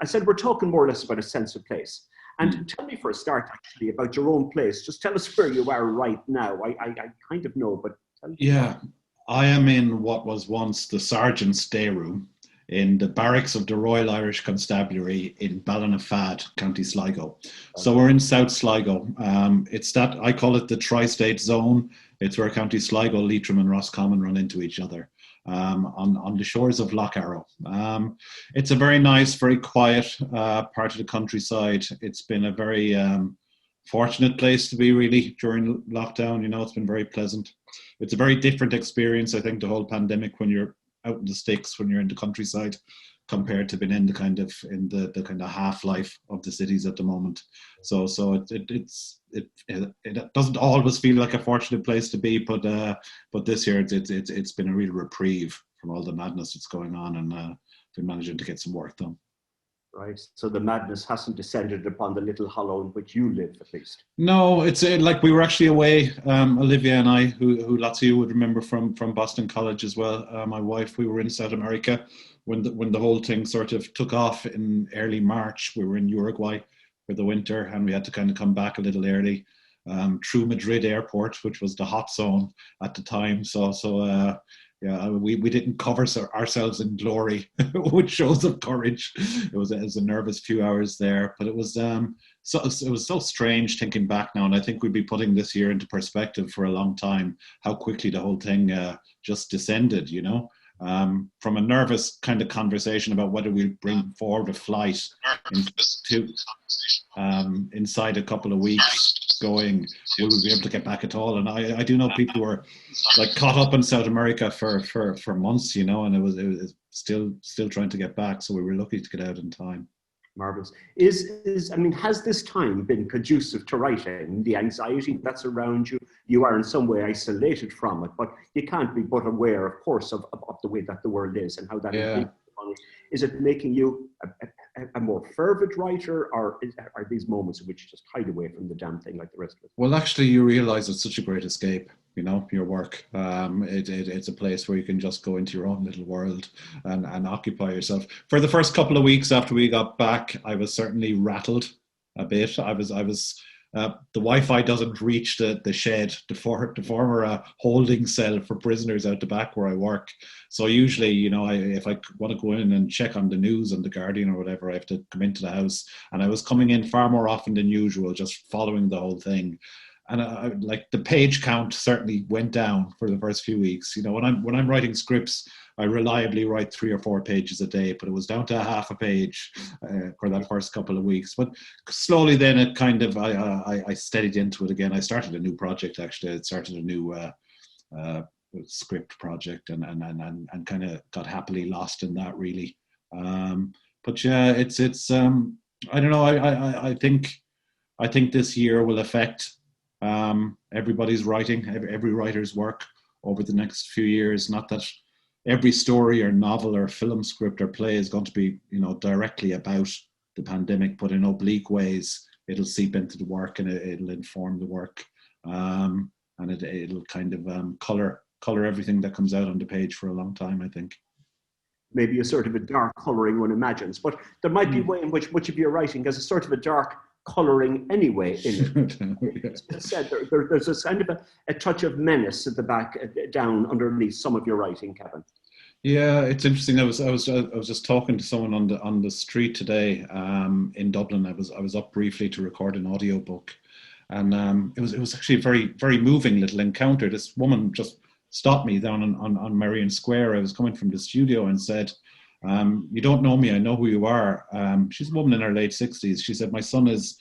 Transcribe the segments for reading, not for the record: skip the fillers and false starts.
I said we're talking more or less about a sense of place. And tell me for a start, actually, about your own place. Just tell us where you are right now. I kind of know, but tell me. Yeah, I am in what was once the Sergeant's Day Room in the barracks of the Royal Irish Constabulary in Ballinafad, County Sligo. So we're in South Sligo. It's that, I call it the tri-state zone. It's where County Sligo, Leitrim and Roscommon run into each other on the shores of Lough Arrow. It's a very nice, very quiet part of the countryside. It's been a very fortunate place to be really during lockdown. You know, it's been very pleasant. It's a very different experience, I think, the whole pandemic when you're out in the sticks, when you're in the countryside, compared to being in the kind of half-life of the cities at the moment. So it doesn't always feel like a fortunate place to be, but this year it's been a real reprieve from all the madness that's going on, and been managing to get some work done. Right. So the madness hasn't descended upon the little hollow in which you live, at least. No, it's like we were actually away, Olivia and I, who lots of you would remember from Boston College as well. My wife, we were in South America when the whole thing sort of took off in early March. We were in Uruguay for the winter, and we had to kind of come back a little early through Madrid airport, which was the hot zone at the time. Yeah, we didn't cover ourselves in glory, which shows of courage. It was a nervous few hours there, but it was so strange thinking back now, and I think we'd be putting this year into perspective for a long time. How quickly the whole thing just descended, you know, from a nervous kind of conversation about whether we'll bring forward a flight inside a couple of weeks. Going, will we be able to get back at all? And I do know people were like caught up in South America for months, you know, and it was still trying to get back. So we were lucky to get out in time. Marvelous. Has this time been conducive to writing? The anxiety that's around you, you are in some way isolated from it, but you can't be but aware, of course, of the way that the world is and how that is it making you a more fervent writer, or are these moments in which you just hide away from the damn thing like the rest of us? Well, actually, you realize it's such a great escape, you know, your work. It's a place where you can just go into your own little world and occupy yourself. For the first couple of weeks after we got back, I was certainly rattled a bit. The Wi-Fi doesn't reach the shed, the former holding cell for prisoners out the back where I work. So usually, you know, if I want to go in and check on the news on the Guardian or whatever, I have to come into the house. And I was coming in far more often than usual, just following the whole thing. And like the page count certainly went down for the first few weeks. You know, when I'm writing scripts, I reliably write 3 or 4 pages a day, but it was down to half a page for that first couple of weeks. But slowly then it kind of, I steadied into it again. I started a new project, actually. I started a new script project and kind of got happily lost in that, really. But yeah, it's I don't know, I think this year will affect everybody's writing, every writer's work over the next few years. Not that every story or novel or film script or play is going to be, you know, directly about the pandemic, but in oblique ways, it'll seep into the work and it'll inform the work, and it'll kind of color everything that comes out on the page for a long time, I think. Maybe a sort of a dark colouring one imagines, but there might be a way in which much of your writing has a sort of a dark colouring anyway in it. It's said there's a kind of a touch of menace at the back, down underneath some of your writing, Kevin. Yeah, it's interesting. I was just talking to someone on the street today in Dublin. I was up briefly to record an audiobook, and it was actually a very, very moving little encounter. This woman just stopped me down on Merrion Square. I was coming from the studio and said, "You don't know me. I know who you are." She's a woman in her late 60s. She said, "My son is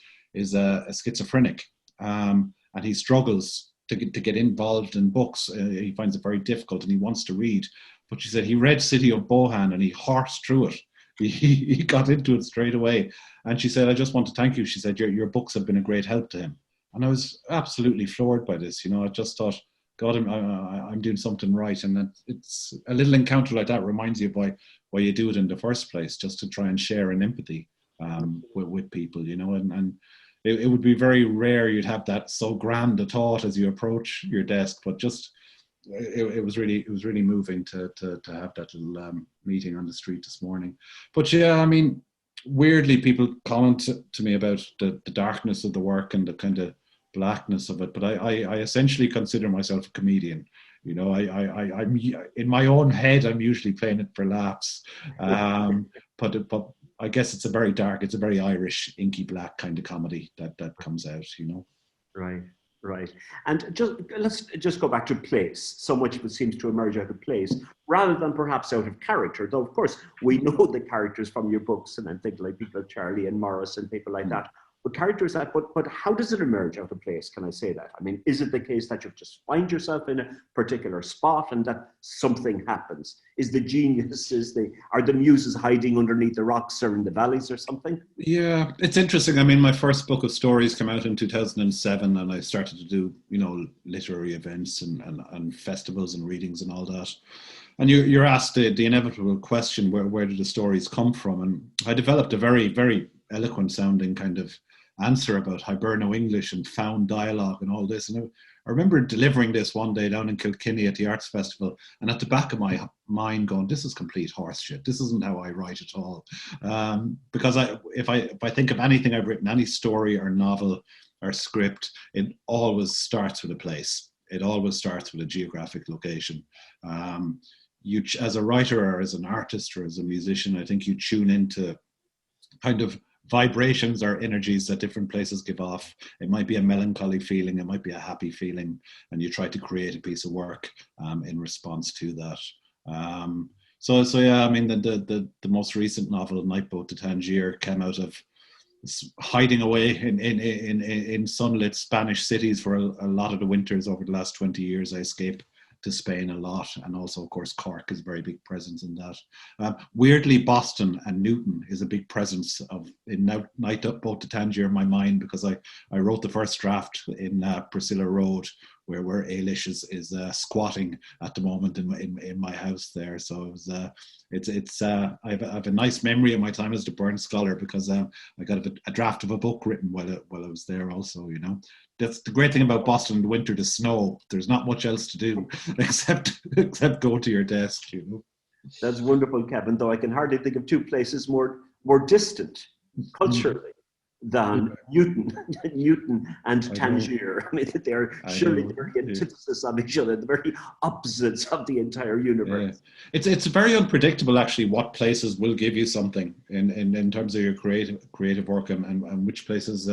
a schizophrenic, and he struggles to get involved in books. He finds it very difficult, and he wants to read." But she said he read City of Bohan and he horsed through it. He got into it straight away. And she said, "I just want to thank you." She said, your books have been a great help to him. And I was absolutely floored by this. You know, I just thought, God, I'm doing something right. And it's a little encounter like that reminds you why you do it in the first place, just to try and share an empathy with people, you know. And it would be very rare you'd have that so grand a thought as you approach your desk, but just it was really moving to have that little meeting on the street this morning. But yeah, I mean, weirdly, people comment to me about the darkness of the work and the kind of blackness of it, but I essentially consider myself a comedian. You know, I'm in my own head, I'm usually playing it for laughs. But I guess it's a very dark, it's a very Irish, inky black kind of comedy that comes out, you know. Right, right. And just let's just go back to place. So much of it seems to emerge out of place rather than perhaps out of character. Though, of course, we know the characters from your books and things like people like Charlie and Morris and people like that. But characters that, but how does it emerge out of place? Can I say that? I mean, is it the case that you just find yourself in a particular spot and that something happens? Is the genius, are the muses hiding underneath the rocks or in the valleys or something? Yeah, it's interesting. I mean, my first book of stories came out in 2007, and I started to do, you know, literary events and festivals and readings and all that. And you're asked the inevitable question, where did the stories come from? And I developed a very, very eloquent sounding kind of answer about Hiberno English and found dialogue and all this. And I remember delivering this one day down in Kilkenny at the Arts Festival, and at the back of my mind going, this is complete horseshit. This isn't how I write at all. Because if I think of anything I've written, any story or novel or script, it always starts with a place. It always starts with a geographic location. You, as a writer or as an artist or as a musician, I think you tune into kind of vibrations or energies that different places give off. It might be a melancholy feeling, it might be a happy feeling, and you try to create a piece of work in response to that. So yeah, I mean, the most recent novel, Nightboat to Tangier, came out of hiding away in sunlit Spanish cities for a lot of the winters over the last 20 years. I escaped to Spain a lot, and also, of course, Cork is a very big presence in that. Weirdly, Boston and Newton is a big presence in Nightboat to Tangier in my mind, because I wrote the first draft in Priscilla Road, where Ailish is squatting at the moment in my house there. So it was, I have a nice memory of my time as the Burn Scholar, because I got a draft of a book written while I was there also, you know. That's the great thing about Boston in the winter, the snow. There's not much else to do except go to your desk, you know. That's wonderful, Kevin, though I can hardly think of two places more distant culturally than Newton and Tangier. I mean, they're surely the very antithesis of each other, the very opposites of the entire universe. Yeah. It's very unpredictable, actually, what places will give you something in terms of your creative work, and which places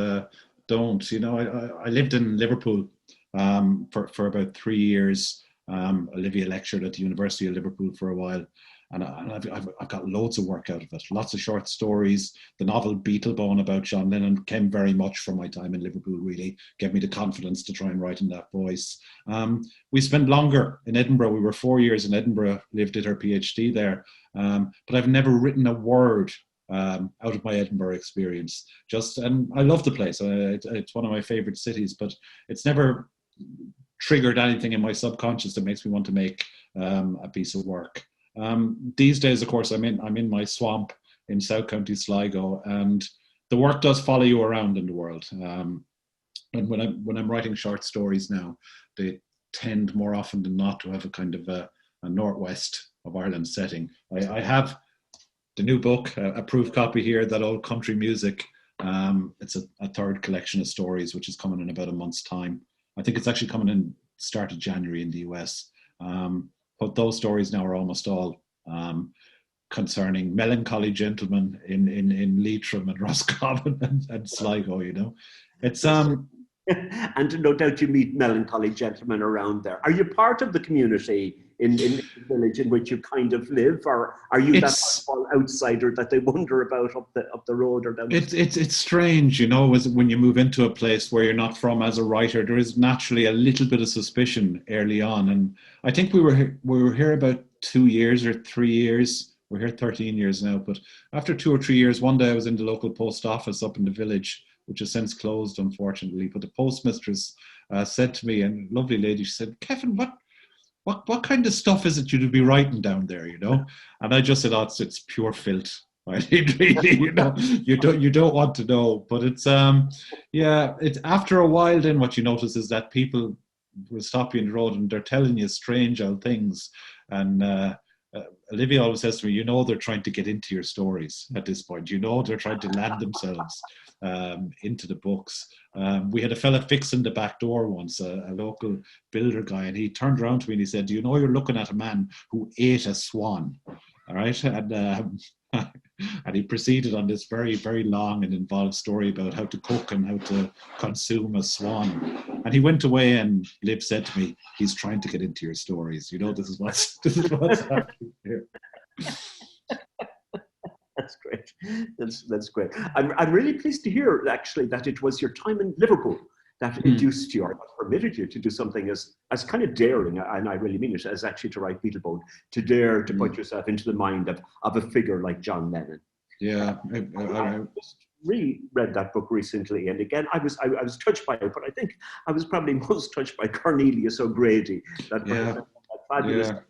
don't. You know, I lived in Liverpool for about 3 years. Olivia lectured at the University of Liverpool for a while, and I've got loads of work out of it. Lots of short stories. The novel Beetlebone about John Lennon came very much from my time in Liverpool, really gave me the confidence to try and write in that voice. We spent longer in Edinburgh. We were 4 years in Edinburgh. Liv did her PhD there, but I've never written a word out of my Edinburgh experience. And I love the place. It's one of my favorite cities, but it's never triggered anything in my subconscious that makes me want to make a piece of work. These days, of course, I'm in my swamp in South County Sligo, and the work does follow you around in the world. And when I'm writing short stories now, they tend more often than not to have a kind of a northwest of Ireland setting. I have the new book, a proof copy here, That Old Country Music. It's a third collection of stories, which is coming in about a month's time. I think it's actually coming in start of January in the US. But those stories now are almost all concerning melancholy gentlemen in Leitrim and Roscommon and Sligo, you know. It's and no doubt you meet melancholy gentlemen around there. Are you part of the community in the village in which you kind of live, or are you that small outsider that they wonder about up the road or down? It's strange, you know, when you move into a place where you're not from as a writer. There is naturally a little bit of suspicion early on, and I think we were here about 2 years or 3 years. We're here 13 years now, but after 2 or 3 years, one day I was in the local post office up in the village, which has since closed, unfortunately. But the postmistress said to me, and a lovely lady, she said, "Kevin, what kind of stuff is it you'd be writing down there, you know?" And I just said, "Oh, it's pure filth." Really, you know, you don't want to know. But it's it's after a while, then what you notice is that people will stop you in the road and they're telling you strange old things, and Olivia always says to me, they're trying to get into your stories at this point. They're trying to land themselves into the books. We had a fella fixing the back door once, a local builder guy, and he turned around to me and he said, "Do you know you're looking at a man who ate a swan?" All right. And and he proceeded on this very, very long and involved story about how to cook and how to consume a swan. And he went away, and Liv said to me, "He's trying to get into your stories. This is what's happening here." That's great. That's great. I'm really pleased to hear, actually, that it was your time in Liverpool that induced you or permitted you to do something as kind of daring, and I really mean it, as actually to write Beetlebone, to dare to put yourself into the mind of a figure like John Lennon. Yeah. I just reread that book recently, and again, I was touched by it, but I think I was probably most touched by Cornelius O'Grady, that fabulous character.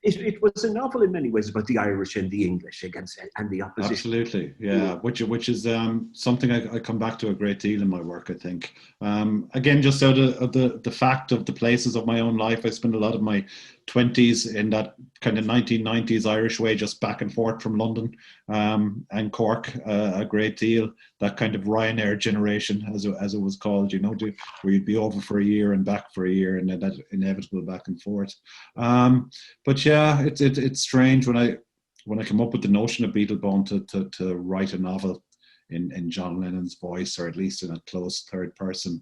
It was a novel in many ways about the Irish and the English and the opposition. Absolutely, yeah. Which is something I come back to a great deal in my work, I think. Again, just out of the fact of the places of my own life, I spent a lot of my 20s in that kind of 1990s Irish way, just back and forth from London and Cork a great deal. That kind of Ryanair generation, as it was called, where you'd be over for a year and back for a year, and then that inevitable back and forth. But yeah, it's strange when I come up with the notion of Beetlebone to write a novel in John Lennon's voice, or at least in a close third person.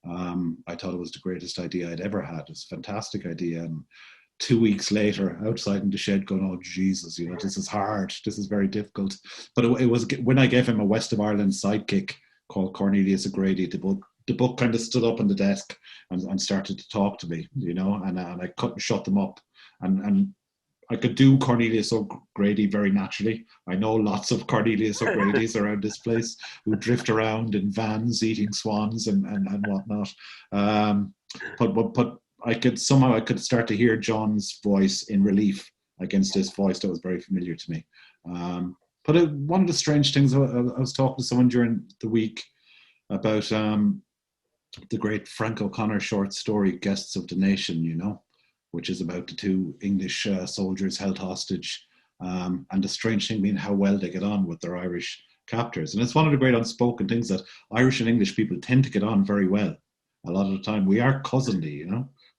I thought it was the greatest idea I'd ever had. It was a fantastic idea. And 2 weeks later, outside in the shed going, "Oh, Jesus, this is hard. This is very difficult." But it was when I gave him a West of Ireland sidekick called Cornelius O'Grady, the book kind of stood up on the desk and started to talk to me, and I couldn't shut them up. And I could do Cornelius O'Grady very naturally. I know lots of Cornelius O'Gradys around this place who drift around in vans eating swans and whatnot. But I could start to hear John's voice in relief against this voice that was very familiar to me. But one of the strange things, I was talking to someone during the week about the great Frank O'Connor short story, Guests of the Nation, which is about the two English soldiers held hostage, and the strange thing being how well they get on with their Irish captors. And it's one of the great unspoken things that Irish and English people tend to get on very well. A lot of the time, we are cousinly,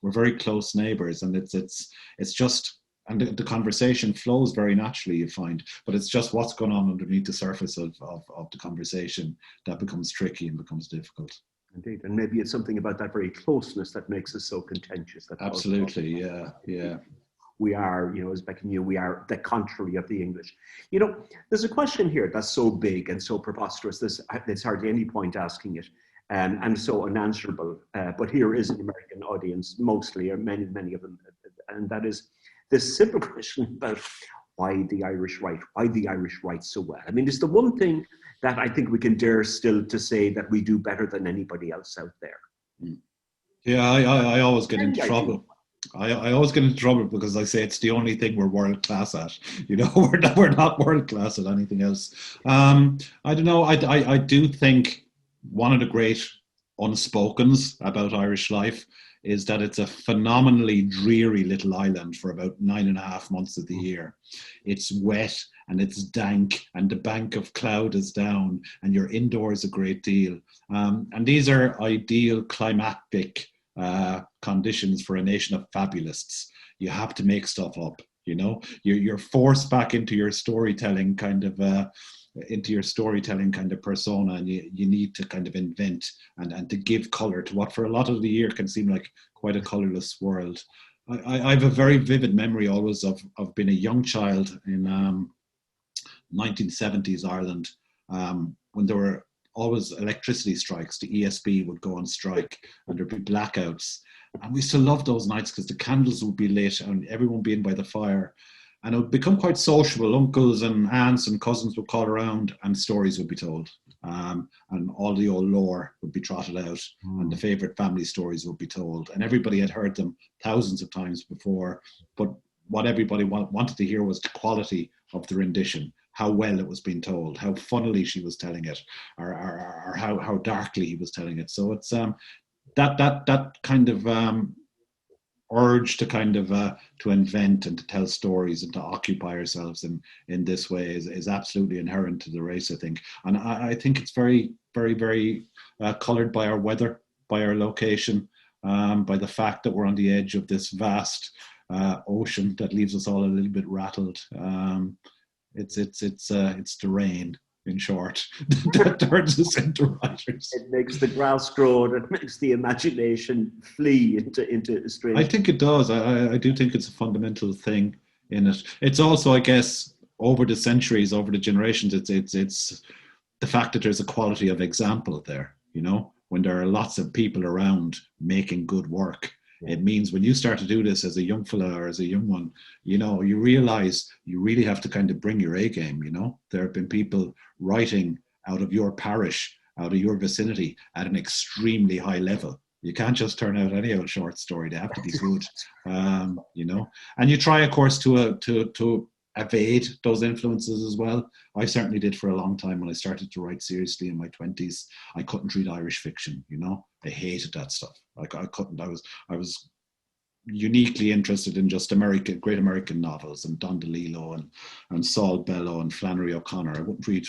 we're very close neighbours, and it's just, and the conversation flows very naturally, you find, but it's just what's going on underneath the surface of the conversation that becomes tricky and becomes difficult. Indeed, and maybe it's something about that very closeness that makes us so contentious. Absolutely, yeah. We are, as Becky knew, we are the contrary of the English. There's a question here that's so big and so preposterous, there's hardly any point asking it, and so unanswerable. But here is an American audience, mostly, or many of them, and that is this simple question about why the Irish write so well. I mean, it's the one thing that I think we can dare still to say that we do better than anybody else out there. Yeah, I always get into trouble. I always get into trouble because I say it's the only thing we're world class at. We're not world class at anything else. I don't know. I do think one of the great unspokens about Irish life is that it's a phenomenally dreary little island for about 9.5 months of the year. It's wet and it's dank and the bank of cloud is down and you're indoors a great deal. And these are ideal climatic conditions for a nation of fabulists. You have to make stuff up, you're forced back into your storytelling kind of persona, and you need to kind of invent and to give color to what for a lot of the year can seem like quite a colorless world. I have a very vivid memory always of being a young child in 1970s Ireland, when there were always electricity strikes. The ESB would go on strike and there'd be blackouts, and we used to love those nights because the candles would be lit and everyone would be in by the fire. And it would become quite sociable. Uncles and aunts and cousins would call around and stories would be told. And all the old lore would be trotted out and the favourite family stories would be told. And everybody had heard them thousands of times before. But what everybody wanted to hear was the quality of the rendition, how well it was being told, how funnily she was telling it, or how darkly he was telling it. So it's that kind of urge to kind of to invent and to tell stories and to occupy ourselves in this way is absolutely inherent to the race, I think. And I think it's very, very, very coloured by our weather, by our location, by the fact that we're on the edge of this vast ocean that leaves us all a little bit rattled. It's the rain, in short, that turns us into writers. It makes the grass grow and it makes the imagination flee into strange. I think it does. I do think it's a fundamental thing in it. It's also, I guess, over the centuries, over the generations, it's the fact that there's a quality of example there, you know, when there are lots of people around making good work. It means when you start to do this as a young fella or as a young one, you know, you realize you really have to kind of bring your A game, you know. There have been people writing out of your parish, out of your vicinity at an extremely high level. You can't just turn out any old short story. They have to be good, you know. And you try, of course, to evade those influences as well. I certainly did for a long time. When I started to write seriously in my 20s, I couldn't read Irish fiction, you know. I hated that stuff. Like I couldn't. I was uniquely interested in just great American novels and Don DeLillo and Saul Bellow and Flannery O'Connor. I wouldn't read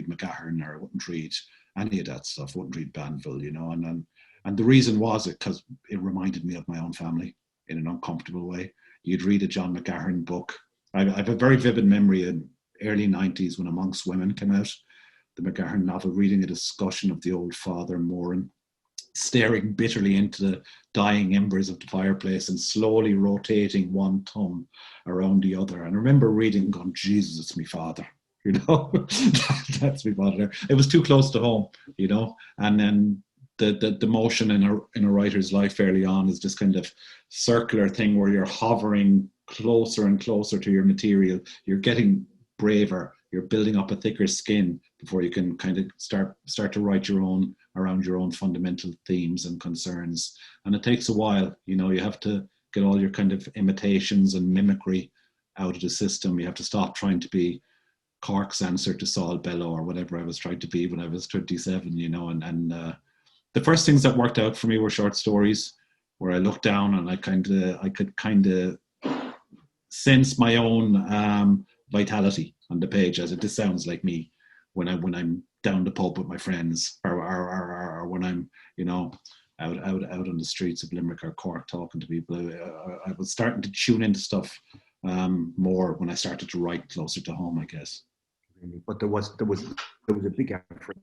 McGahern, or I wouldn't read any of that stuff. I wouldn't read Banville, you know. And the reason was because it reminded me of my own family in an uncomfortable way. You'd read a John McGahern book. I have a very vivid memory in early 90s when Amongst Women came out, the McGahern novel, reading a discussion of the old father Moran, staring bitterly into the dying embers of the fireplace and slowly rotating one thumb around the other. And I remember reading and going, Jesus, it's my father, you know. That's my father. It was too close to home, you know. And then the motion in a writer's life early on is this kind of circular thing where you're hovering closer and closer to your material. You're getting braver. You're building up a thicker skin before you can kind of start to write around your own fundamental themes and concerns. And it takes a while, you know. You have to get all your kind of imitations and mimicry out of the system. You have to stop trying to be Cork's answer to Saul Bellow or whatever I was trying to be when I was 27, you know. And the first things that worked out for me were short stories, where I looked down and I could kind of sense my own vitality on the page, as this sounds like me when I'm down the pub with my friends, or when I'm, you know, out on the streets of Limerick or Cork talking to people. I was starting to tune into stuff more when I started to write closer to home, I guess. But there was a big effort,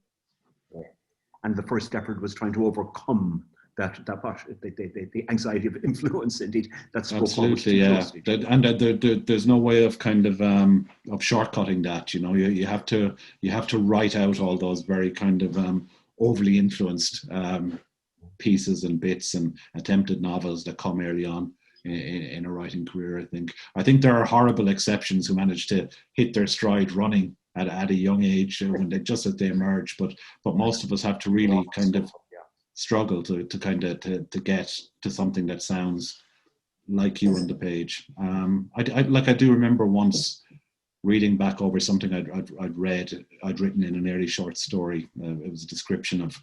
and the first effort was trying to overcome the anxiety of influence, indeed, that spoke. Absolutely, yeah. And there's no way of kind of shortcutting that, you know. You have to write out all those very kind of overly influenced pieces and bits and attempted novels that come early on in a writing career. I think there are horrible exceptions who manage to hit their stride running at a young age when as they emerge, but most of us have to really kind of struggle to get to something that sounds like you on the page. I do remember once reading back over something I'd written in an early short story. It was a description of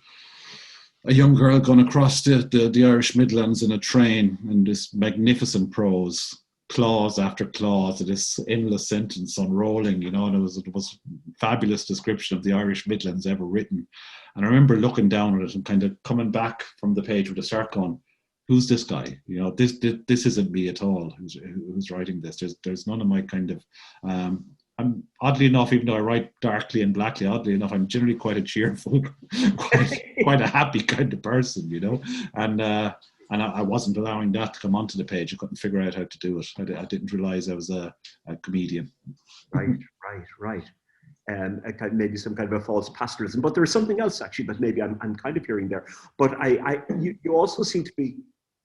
a young girl going across the Irish Midlands in a train, and this magnificent prose, clause after clause, this endless sentence unrolling, you know, and it was a fabulous description of the Irish Midlands ever written. And I remember looking down at it and kind of coming back from the page with a start going, who's this guy? You know, this isn't me at all who's writing this. There's none of my kind of, I'm oddly enough, even though I write darkly and blackly, oddly enough, I'm generally quite a cheerful, quite a happy kind of person, you know. And I wasn't allowing that to come onto the page. I couldn't figure out how to do it. I didn't realize I was a comedian. Right. Maybe some kind of a false pastoralism, but there's something else actually that maybe I'm kind of hearing there. But you also seem to be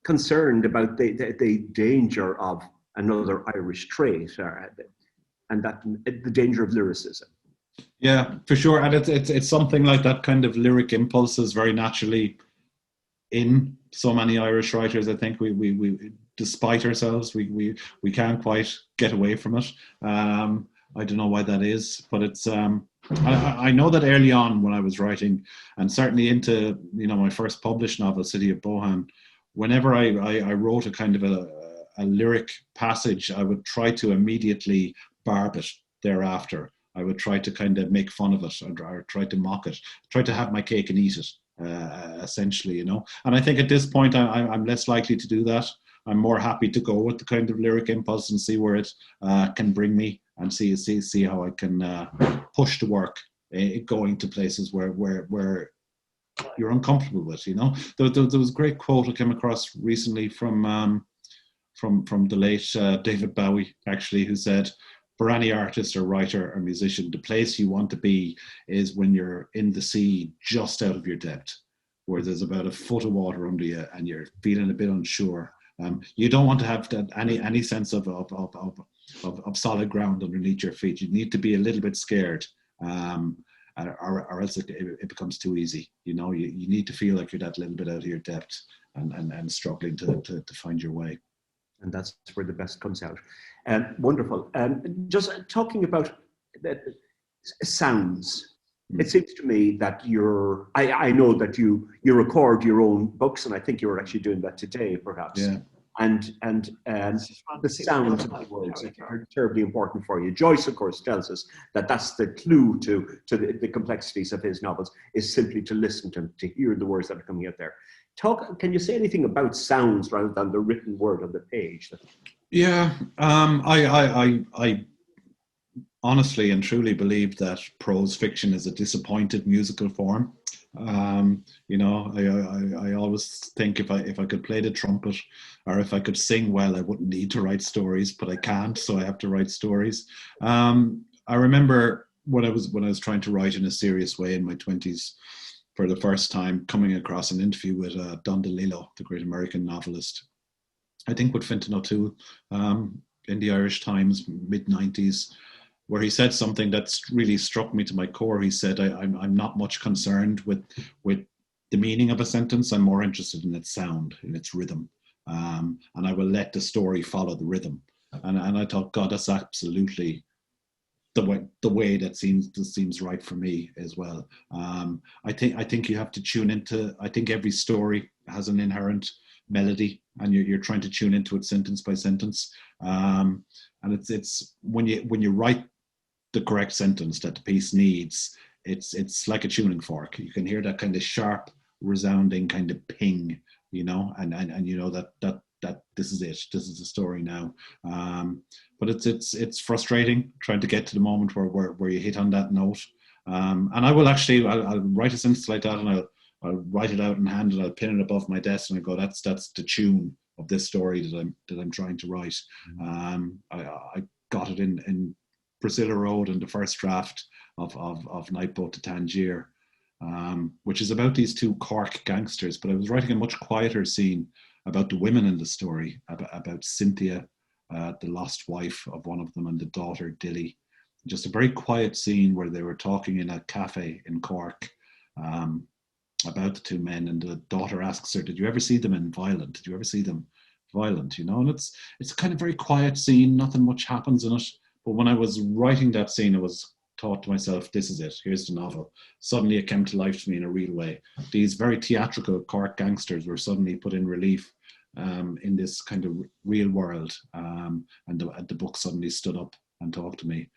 concerned about the danger of another Irish trait, and that the danger of lyricism. Yeah, for sure. And it's something like that kind of lyric impulse is very naturally in so many Irish writers. I think we despite ourselves, we can't quite get away from it. I don't know why that is, but it's I know that early on when I was writing, and certainly into, you know, my first published novel, City of Bohan, whenever I wrote a kind of a lyric passage, I would try to immediately barb it thereafter. I would try to kind of make fun of it, or try to mock it, try to have my cake and eat it, essentially, you know. And I think at this point, I'm less likely to do that. I'm more happy to go with the kind of lyric impulse and see where it can bring me, and see how I can push the work, going to places where you're uncomfortable with, you know. There was a great quote I came across recently from the late David Bowie, actually, who said, for any artist or writer or musician, the place you want to be is when you're in the sea, just out of your depth, where there's about a foot of water under you and you're feeling a bit unsure. You don't want to have any sense of solid ground underneath your feet. You need to be a little bit scared, or else it becomes too easy. You know, you need to feel like you're that little bit out of your depth and struggling to find your way. And that's where the best comes out. Wonderful. Just talking about sounds, it seems to me that I know that you record your own books, and I think you were actually doing that today, perhaps. Yeah. And the sounds of the words are terribly important for you. Joyce, of course, tells us that that's the clue to the complexities of his novels, is simply to listen to them, to hear the words that are coming out there. Can you say anything about sounds rather than the written word on the page? Yeah, I honestly and truly believe that prose fiction is a disappointed musical form. You know, I always think if I could play the trumpet, or if I could sing well, I wouldn't need to write stories, but I can't, so I have to write stories. I remember when I was trying to write in a serious way in my 20s, for the first time, coming across an interview with Don DeLillo, the great American novelist, I think with Fintan O'Toole, in the Irish Times, mid-90s, where he said something that's really struck me to my core. He said, I'm not much concerned with the meaning of a sentence. I'm more interested in its sound, in its rhythm. And I will let the story follow the rhythm. And I thought, God, that's absolutely the way that seems right for me as well. I think you have to tune into. I think every story has an inherent melody, and you're trying to tune into it sentence by sentence. And it's when you write the correct sentence that the piece needs, it's like a tuning fork. You can hear that kind of sharp, resounding kind of ping, you know, and you know that this is it. This is the story now. But it's frustrating trying to get to the moment where you hit on that note. And I will actually I'll write a sentence like that, and I'll write it out in hand, and I'll pin it above my desk, and I go, that's the tune of this story that I'm trying to write. I got it in Priscilla Road in the first draft of Night Boat to Tangier, which is about these two Cork gangsters. But I was writing a much quieter scene about the women in the story, about Cynthia, the lost wife of one of them, and the daughter Dilly. Just a very quiet scene where they were talking in a cafe in Cork about the two men, and the daughter asks her, "Did you ever see them violent? Did you ever see them violent?" You know, and it's a kind of very quiet scene. Nothing much happens in it. But when I was writing that scene, I was thought to myself, this is it, here's the novel. Suddenly it came to life to me in a real way. These very theatrical Cork gangsters were suddenly put in relief in this kind of real world, and the book suddenly stood up and talked to me.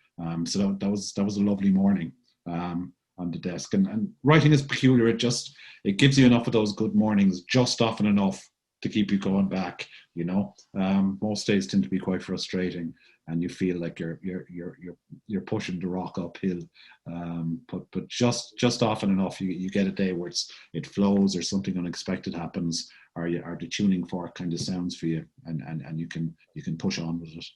So that was a lovely morning on the desk. And writing is peculiar. It gives you enough of those good mornings, just often enough to keep you going back, you know. Most days tend to be quite frustrating, and you feel like you're pushing the rock uphill. But just often enough, you get a day where it flows, or something unexpected happens, or the tuning fork kind of sounds for you, and you can push on with it.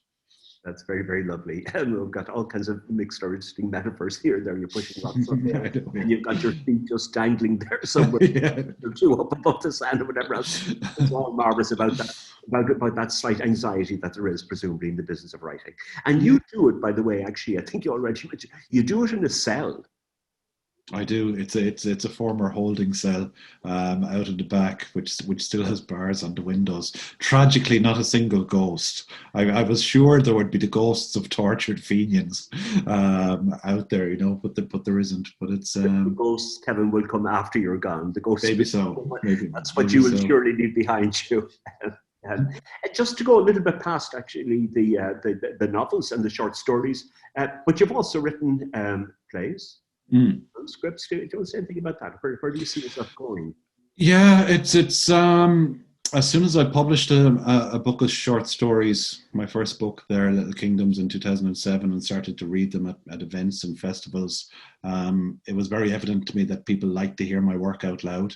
That's very, very lovely. And we've got all kinds of mixed or interesting metaphors here. There, you're pushing lots of them. And you've got your feet just dangling there somewhere, or two up above the sand or whatever else. It's all marvelous about that, about that slight anxiety that there is, presumably, in the business of writing. And you do it, by the way, actually, I think you already mentioned, you do it in a cell. I do. It's a former holding cell out in the back, which still has bars on the windows. Tragically, not a single ghost. I was sure there would be the ghosts of tortured Fenians out there, but there isn't. But it's The ghosts, Kevin, will come after you're gone. The ghosts. maybe so. That's what Maybe you will so. surely leave behind you. And just to go a little bit past actually the novels and the short stories, but you've also written plays, Mm. scripts. Do you want to say anything about that? Where do you see yourself going? Yeah, it's as soon as I published a book of short stories, my first book there, Little Kingdoms, in 2007, and started to read them at events and festivals, it was very evident to me that people like to hear my work out loud,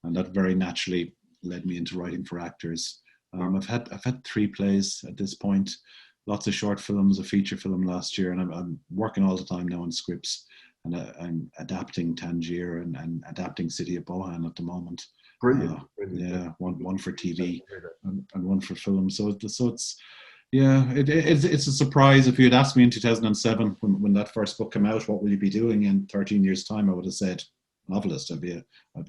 and that very naturally led me into writing for actors. I've had 3 plays at this point, lots of short films, a feature film last year, and I'm working all the time now on scripts. And I'm adapting Tangier and adapting City of Bohan at the moment. Brilliant. Yeah, one for TV and one for film. So it's yeah, it's a surprise. If you had asked me in 2007 when that first book came out, what will you be doing in 13 years' time? I would have said novelist. I'd be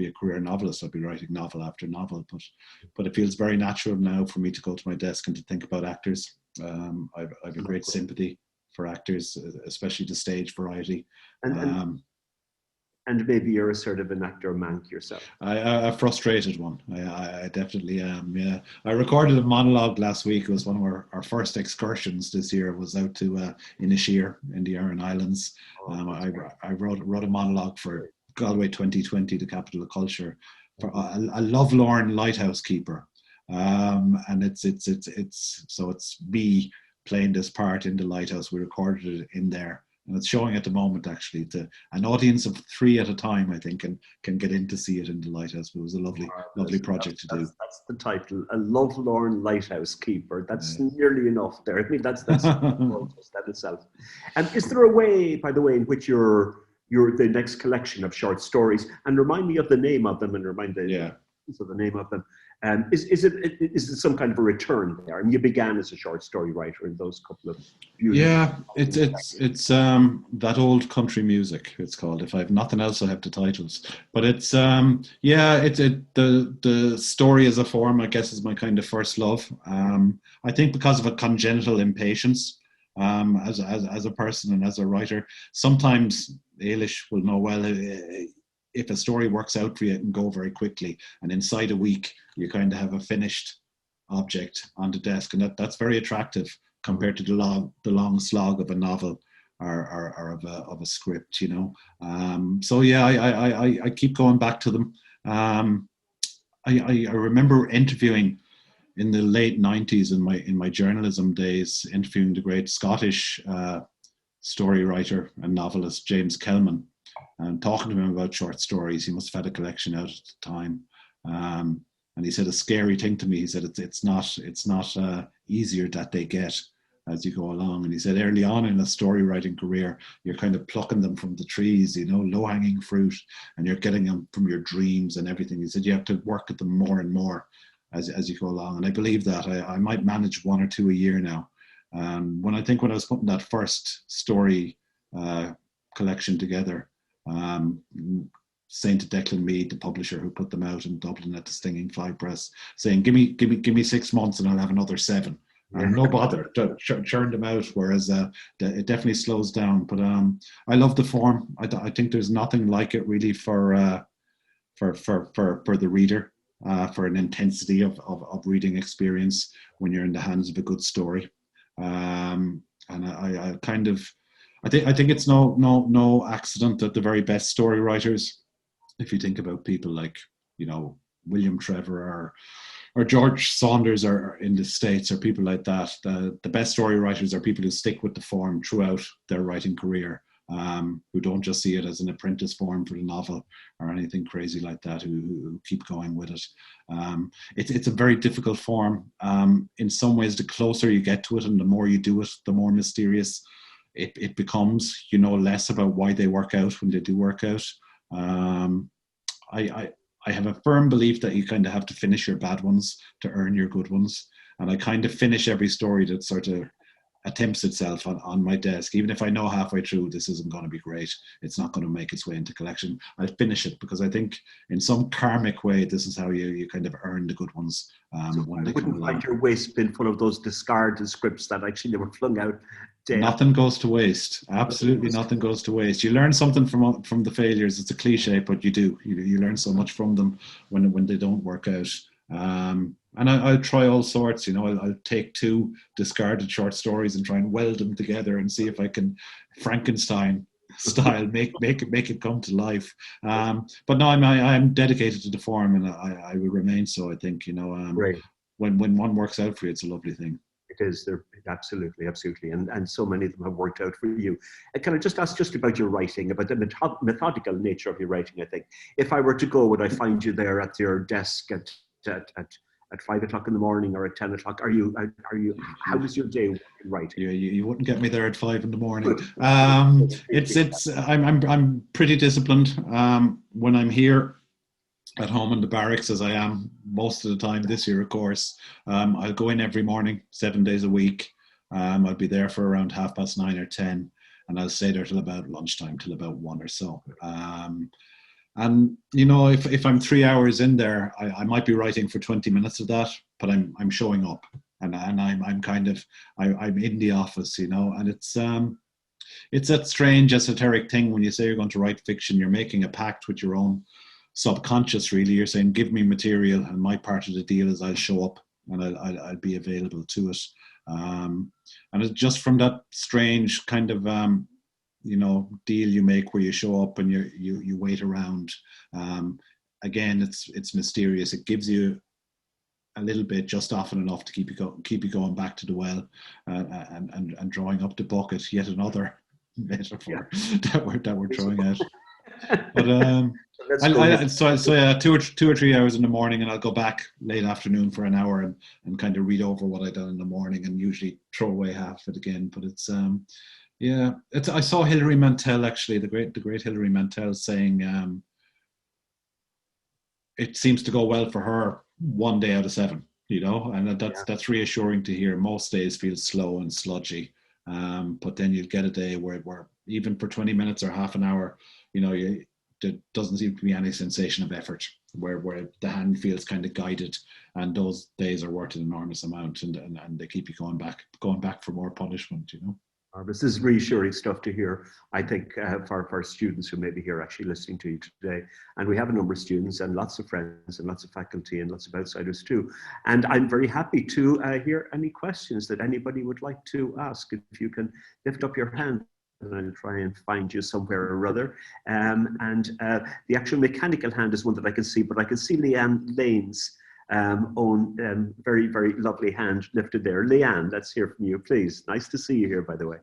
a career novelist. I'd be writing novel after novel. But it feels very natural now for me to go to my desk and to think about actors. I've a great sympathy for actors, especially the stage variety. And maybe you're a sort of an actor mank yourself. A frustrated one. I definitely am. Yeah, I recorded a monologue last week. It was one of our first excursions this year. It was out to Inisheer in the Aran Islands. I wrote a monologue for Galway 2020, the capital of culture, for a lovelorn lighthouse keeper, and it's me playing this part in the lighthouse. We recorded it in there, and it's showing at the moment actually to an audience of 3 at a time, I think, and can get in to see it in the lighthouse. It was a lovely project to do. That's the title, a lovelorn lighthouse keeper. That's nearly enough there. I mean, that's that itself. And is there a way, by the way, in which you're the next collection of short stories, and remind me of the name of them, and remind the name of them. Is it some kind of a return there? I mean, you began as a short story writer in those couple of it's that old country music. It's called. If I have nothing else, I have the titles. But it's the story as a form, I guess, is my kind of first love. I think because of a congenital impatience, as a person and as a writer, sometimes Ailish will know well. If a story works out for you, it can go very quickly. And inside a week, you kind of have a finished object on the desk. And that's very attractive compared to the long slog of a novel or of a script, So yeah, I keep going back to them. I remember interviewing in the late 90s in my journalism days, interviewing the great Scottish story writer and novelist James Kelman, and talking to him about short stories. He must have had a collection out at the time, and he said a scary thing to me. He said it's not easier that they get as you go along. And he said early on in a story writing career, you're kind of plucking them from the trees, low hanging fruit, and you're getting them from your dreams and everything. He said you have to work at them more and more as you go along. And I believe that. I might manage 1 or 2 a year now. When I was putting that first story collection together, saying to Declan Mead, the publisher who put them out in Dublin at the Stinging Fly Press, saying, give me 6 months and I'll have another 7. And no bother to churn them out, whereas it definitely slows down. But I love the form. I think there's nothing like it really for the reader, for an intensity of reading experience when you're in the hands of a good story. And I think it's no accident that the very best story writers, if you think about people like William Trevor or George Saunders are in the States, or people like that, the best story writers are people who stick with the form throughout their writing career, who don't just see it as an apprentice form for the novel or anything crazy like that, who keep going with it. It's a very difficult form. In some ways, the closer you get to it and the more you do it, the more mysterious it becomes. You know less about why they work out when they do work out. I have a firm belief that you kind of have to finish your bad ones to earn your good ones. And I kind of finish every story that sort of attempts itself on my desk, even if I know halfway through this isn't going to be great, it's not going to make its way into collection, I'll finish it, because I think in some karmic way this is how you kind of earn the good ones when they come along. Find your waste bin full of those discarded scripts that actually they were flung out. Nothing goes to waste. Absolutely nothing goes to waste. You learn something from the failures. It's a cliche, but you do. You learn so much from them when they don't work out. And I'll try all sorts. I'll take 2 discarded short stories and try and weld them together and see if I can Frankenstein style make it come to life. But no, I'm dedicated to the form, and I will remain so. I think when one works out for you, it's a lovely thing. It is. They're absolutely, and so many of them have worked out for you. Can I just ask just about your writing, about the methodical nature of your writing? I think if I were to go, would I find you there at your desk at 5 o'clock in the morning or at 10 o'clock? Are you? How is your day writing? You wouldn't get me there at 5 in the morning. I'm pretty disciplined when I'm here at home in the barracks, as I am most of the time this year, of course. I'll go in every morning, 7 days a week. I'll be there for around 9:30 or 10, and I'll stay there till about lunchtime, till about 1 or so. And if I'm 3 hours in there, I might be writing for 20 minutes of that, but I'm showing up, and I'm in the office, and it's that strange esoteric thing when you say you're going to write fiction. You're making a pact with your own subconscious, really. You're saying, give me material, and my part of the deal is I'll show up and I'll be available to it. And it's just from that strange kind of deal you make where you show up and you wait around. Again, it's mysterious. It gives you a little bit, just often enough to keep you going back to the well, and drawing up the bucket. Yet another metaphor that we're throwing out. But so yeah, 2 or 3 hours in the morning, and I'll go back late afternoon for an hour and kind of read over what I've done in the morning, and usually throw away half of it again. But it's I saw Hilary Mantel, actually, the great Hilary Mantel, saying it seems to go well for her 1 day out of 7, and that's reassuring to hear. Most days feel slow and sludgy, but then you'll get a day where even for 20 minutes or half an hour, there doesn't seem to be any sensation of effort, where the hand feels kind of guided, and those days are worth an enormous amount, and they keep you going back for more punishment. This is reassuring stuff to hear, I think, for our students who may be here actually listening to you today. And we have a number of students and lots of friends and lots of faculty and lots of outsiders too. And I'm very happy to hear any questions that anybody would like to ask. If you can lift up your hand, and I'll try and find you somewhere or other. The actual mechanical hand is one that I can see, but I can see Leanne Lane's own very, very lovely hand lifted there. Leanne, let's hear from you, please. Nice to see you here, by the way.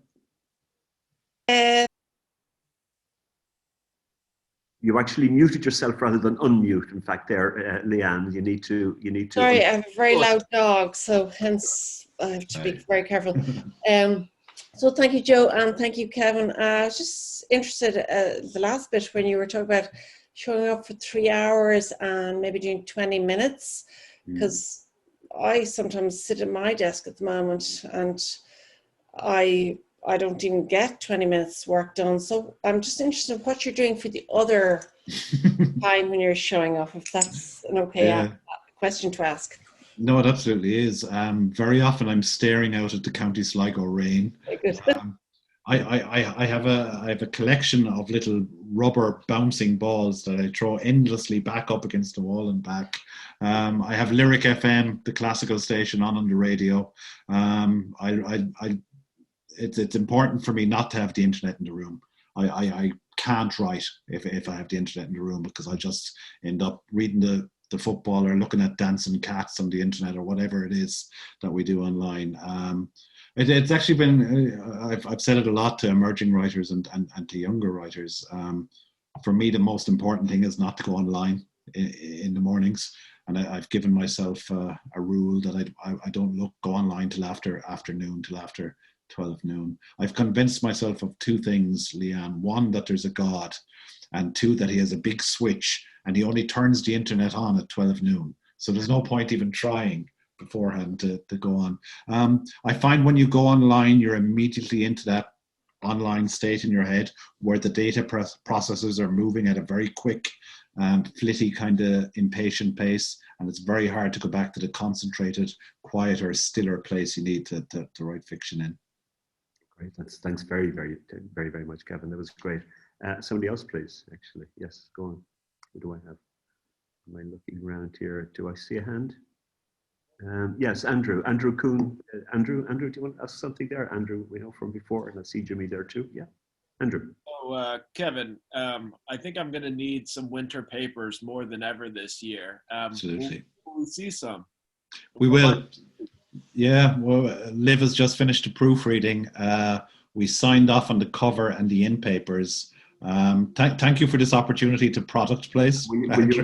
You actually muted yourself rather than unmute. In fact, there, Leanne, you need to. Sorry, I have a very loud dog, so hence I have to be very careful. So thank you, Joe, and thank you, Kevin. I was just interested the last bit when you were talking about showing up for 3 hours and maybe doing 20 minutes, because I sometimes sit at my desk at the moment and I don't even get 20 minutes work done. So I'm just interested in what you're doing for the other time when you're showing up, if that's an okay question to ask. No, it absolutely is. Very often I'm staring out at the County Sligo rain. I have a collection of little rubber bouncing balls that I throw endlessly back up against the wall and back. I have Lyric FM, the classical station, on the radio. It's important for me not to have the internet in the room. I can't write if I have the internet in the room, because I just end up reading the football or looking at dancing cats on the internet or whatever it is that we do online. It's actually been, I've said it a lot to emerging writers and to younger writers. For me, the most important thing is not to go online in the mornings. And I've given myself a rule that I don't go online till after afternoon, till after 12 noon. I've convinced myself of 2 things, Leanne. 1, that there's a God, and 2, that he has a big switch and he only turns the internet on at 12 noon. So there's no point even trying beforehand to go on. I find when you go online, you're immediately into that online state in your head where the data processors are moving at a very quick, flitty kind of impatient pace, and it's very hard to go back to the concentrated, quieter, stiller place you need to write fiction in. Great, thanks very, very, very, very much, Kevin. That was great. Somebody else, please, actually. Yes, go on. Who do I have? Am I looking around here? Do I see a hand? Yes, Andrew Kuhn. Andrew, do you want to ask something there? Andrew, we know from before, and I see Jimmy there too. Yeah, Andrew. Oh, Kevin, I think I'm going to need some winter papers more than ever this year. Absolutely. Will we see some? We will. Yeah, well, Liv has just finished a proofreading. We signed off on the cover and the in papers. Thank you for this opportunity to product place. Will you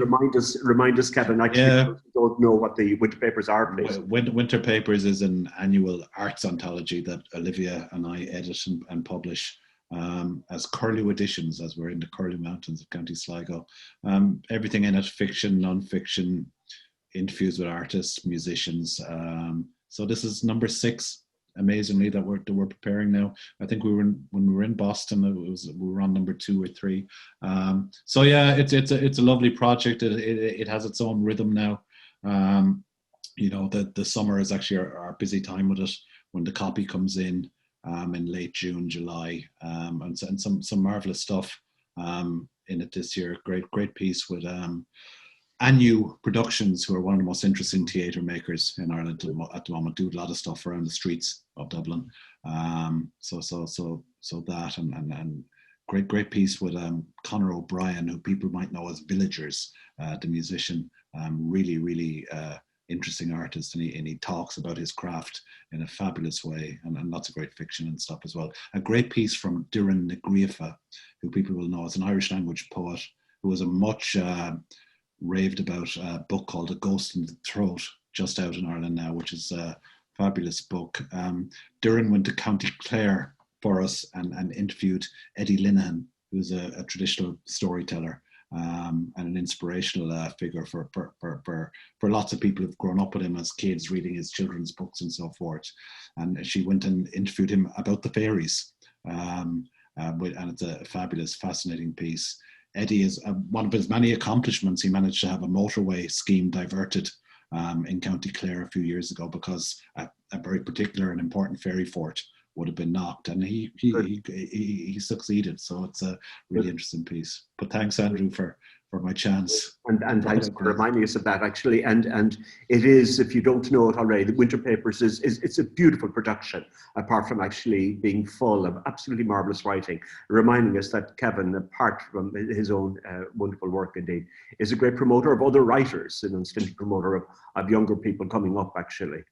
remind us, Kevin? Actually, we don't know what the winter papers are, please. Winter Papers is an annual arts anthology that Olivia and I edit and publish as Curlew editions, as we're in the Curlew Mountains of County Sligo. Everything in it, fiction, non-fiction, interviews with artists, musicians. So this is number 6. Amazingly, that we're preparing now. I think when we were in Boston, we were on number 2 or 3. So yeah, it's a lovely project. It has its own rhythm now. You know, the summer is actually our busy time with it, when the copy comes in late June, July, and some marvelous stuff in it this year. Great piece with Anu Productions, who are one of the most interesting theatre makers in Ireland at the moment, do a lot of stuff around the streets of Dublin. So that and great piece with Conor O'Brien, who people might know as Villagers, the musician, really interesting artist, and he talks about his craft in a fabulous way, and lots of great fiction and stuff as well. A great piece from Doireann na Gríofa, who people will know as an Irish language poet, who was a much raved about book called A Ghost in the Throat, just out in Ireland now, which is a fabulous book. Doireann went to County Clare for us and interviewed Eddie Linehan, who's a traditional storyteller and an inspirational figure for lots of people who've grown up with him as kids, reading his children's books and so forth. And she went and interviewed him about the fairies, and it's a fabulous, fascinating piece. Eddie is one of his many accomplishments. He managed to have a motorway scheme diverted in County Clare a few years ago because a very particular and important ferry fort would have been knocked, and he succeeded. So it's a really interesting piece. But thanks, Andrew, for my chance. And thanks for reminding us of that, actually. And it is, if you don't know it already, the Winter Papers it's a beautiful production, apart from actually being full of absolutely marvellous writing, reminding us that Kevin, apart from his own wonderful work indeed, is a great promoter of other writers, an unstinted promoter of younger people coming up, actually.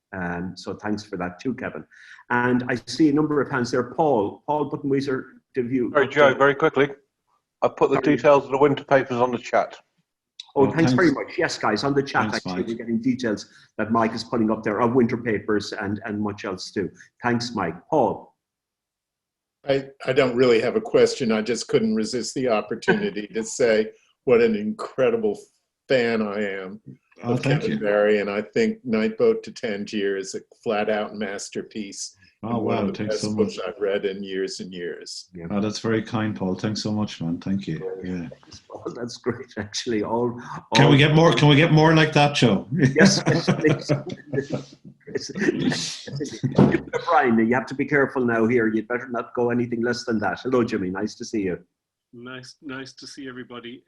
So thanks for that too, Kevin. And I see a number of hands there. Paul Buttenwieser, did you? Sorry, Joe, very quickly. I put the details of the Winter Papers on the chat. Oh, thanks very much. Yes, guys, on the chat, Thanks, actually, Mike. we're getting details that Mike is putting up there of Winter Papers and much else too. Thanks, Mike. Paul. I don't really have a question. I just couldn't resist the opportunity to say what an incredible fan I am of Kevin Barry, and I think Night Boat to Tangier is a flat-out masterpiece. Oh, wow, one of the thanks best so books much. I've read in years and years. Yeah. Oh, that's very kind, Paul. Thanks so much, man. Thank you. Yeah. Well, that's great, actually. Can we get more? Can we get more like that, Joe? Yes, please. Brian, you have to be careful now here. You'd better not go anything less than that. Hello, Jimmy. Nice to see you. Nice to see everybody.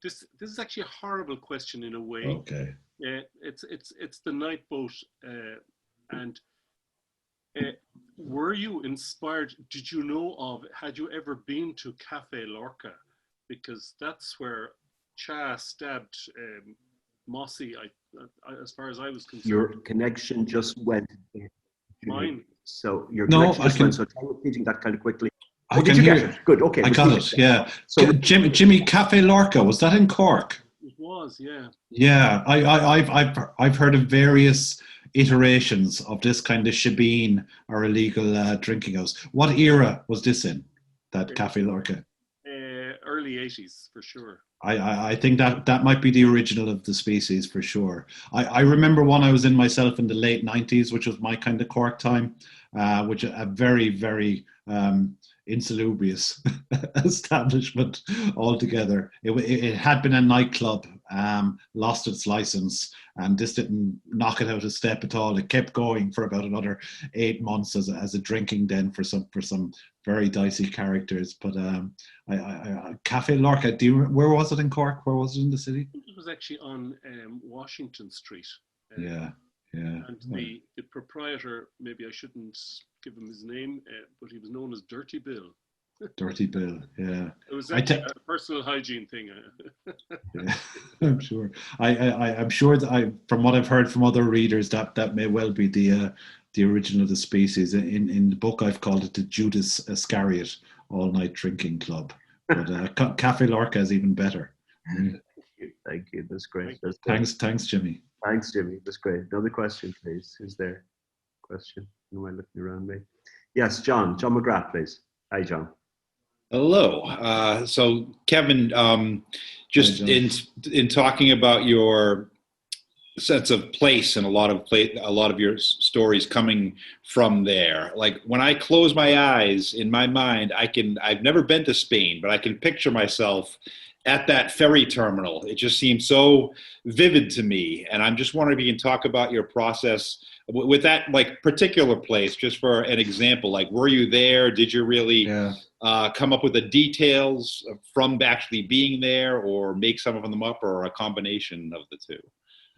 This is actually a horrible question in a way. Okay. It's the Night Boat, and were you inspired? Did you know of? Had you ever been to Cafe Lorca? Because that's where Cha stabbed Mossy. As far as I was concerned. Your connection just went. Mine. So your No, connection just went. So try repeating that kind of quickly. I Did can you hear get it? Good. Okay. I got it. Yeah. So Jimmy, Cafe Lorca, was that in Cork? It was, yeah. Yeah, I've heard of various iterations of this kind of shebeen or illegal drinking house. What era was this in? That Cafe Lorca? early 80s for sure. I think that might be the original of the species for sure. I remember one I was in myself in the late 90s, which was my kind of Cork time, which a very, very insalubrious establishment altogether. It had been a nightclub, lost its license, and this didn't knock it out a step at all. It kept going for about another 8 months as a drinking den for some very dicey characters. But Cafe Lorca, where was it in Cork? Where was it in the city? It was actually on Washington Street. Yeah. And the proprietor, maybe I shouldn't give him his name, but he was known as Dirty Bill. Dirty Bill, yeah. It was actually a personal hygiene thing. Yeah, I'm sure. I'm sure that from what I've heard from other readers, that may well be the origin of the species. In the book, I've called it the Judas Iscariot all-night drinking club. But Cafe Lorca is even better. Thank you. That's great. Thanks, Jimmy. Thanks, Jimmy. That's great. Another question, please. Who's there? Question? Who am I looking around me? Yes, John McGrath, please. Hi, John. Hello. So, Kevin, just in talking about your sense of place and a lot of your stories coming from there. Like when I close my eyes in my mind, I've never been to Spain, but I can picture myself at that ferry terminal. It just seems so vivid to me. And I'm just wondering if you can talk about your process with that like particular place, just for an example. Like, were you there? Did you really come up with the details from actually being there, or make some of them up, or a combination of the two?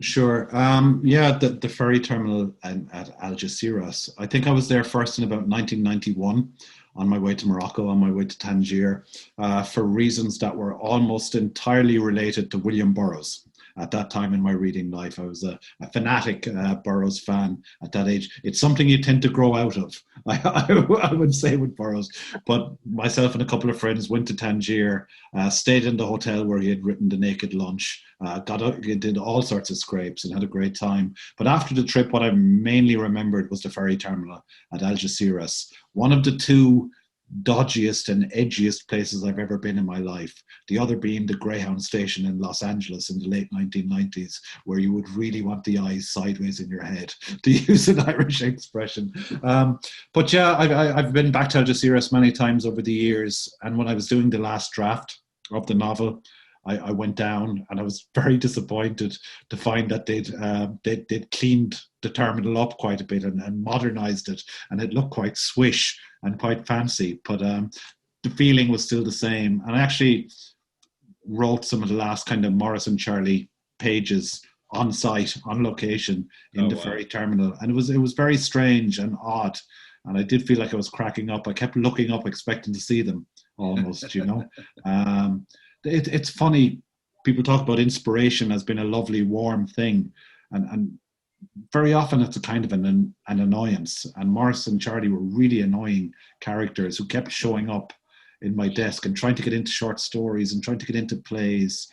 Sure. The ferry terminal at Algeciras. I think I was there first in about 1991 on my way to Morocco, on my way to Tangier, for reasons that were almost entirely related to William Burroughs. At that time in my reading life, I was a fanatic Burroughs fan at that age. It's something you tend to grow out of, I would say, with Burroughs. But myself and a couple of friends went to Tangier, stayed in the hotel where he had written The Naked Lunch, did all sorts of scrapes and had a great time. But after the trip, what I mainly remembered was the ferry terminal at Algeciras, one of the two dodgiest and edgiest places I've ever been in my life. The other being the Greyhound station in Los Angeles in the late 1990s, where you would really want the eyes sideways in your head, to use an Irish expression. But yeah, I've been back to Algeciras many times over the years. And when I was doing the last draft of the novel, I went down, and I was very disappointed to find that they'd cleaned the terminal up quite a bit and modernized it, and it looked quite swish and quite fancy, but the feeling was still the same. And I actually wrote some of the last kind of Morris and Charlie pages on site, on location in the ferry terminal, and it was very strange and odd, and I did feel like I was cracking up. I kept looking up, expecting to see them almost, you know. It's funny, people talk about inspiration as being a lovely, warm thing, and very often it's a kind of an annoyance. And Morris and Charlie were really annoying characters who kept showing up in my desk and trying to get into short stories and trying to get into plays.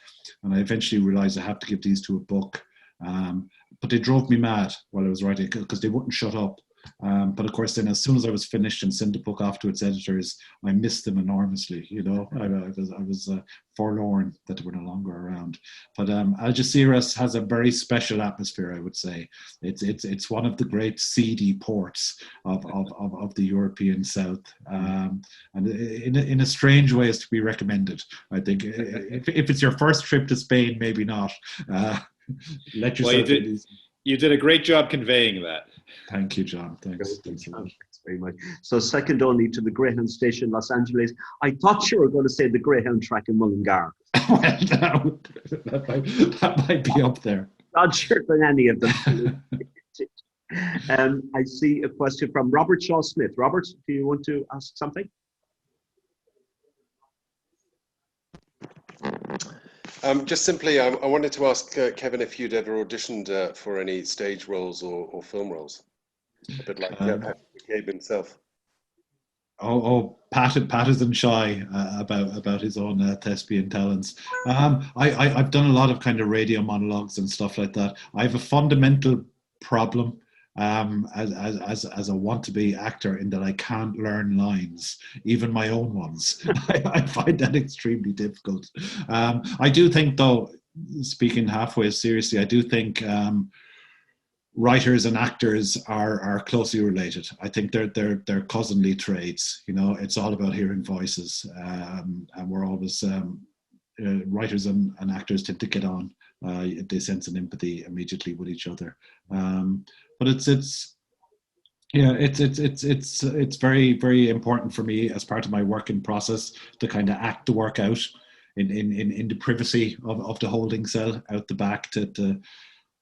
And I eventually realized I had to give these to a book. But they drove me mad while I was writing, because they wouldn't shut up. But of course, then as soon as I was finished and sent the book off to its editors, I missed them enormously. You know, I was forlorn that they were no longer around. But Algeciras has a very special atmosphere, I would say. It's one of the great seedy ports of the European South, and in a strange way is to be recommended. I think if it's your first trip to Spain, maybe not. Let yourself. Well, you did a great job conveying that. Thank you, John. Thanks. Thanks very much. So second only to the Greyhound station, Los Angeles. I thought you were going to say the Greyhound track in Mullingar. Well, that might be up there. Not sure than any of them. I see a question from Robert Shaw Smith. Robert, do you want to ask something? Just simply, I wanted to ask Kevin if you'd ever auditioned for any stage roles or film roles, a bit like Gabe himself. Pat isn't shy about his own thespian talents. I've done a lot of kind of radio monologues and stuff like that. I have a fundamental problem as a want-to-be actor, in that I can't learn lines, even my own ones. I find that extremely difficult. I do think, though, speaking halfway seriously, I do think writers and actors are closely related. I think they're cousinly traits. You know, it's all about hearing voices, and we're always writers and actors tend to get on. They sense an empathy immediately with each other. But it's very, very important for me as part of my working process to kind of act the work out in the privacy of the holding cell out the back, to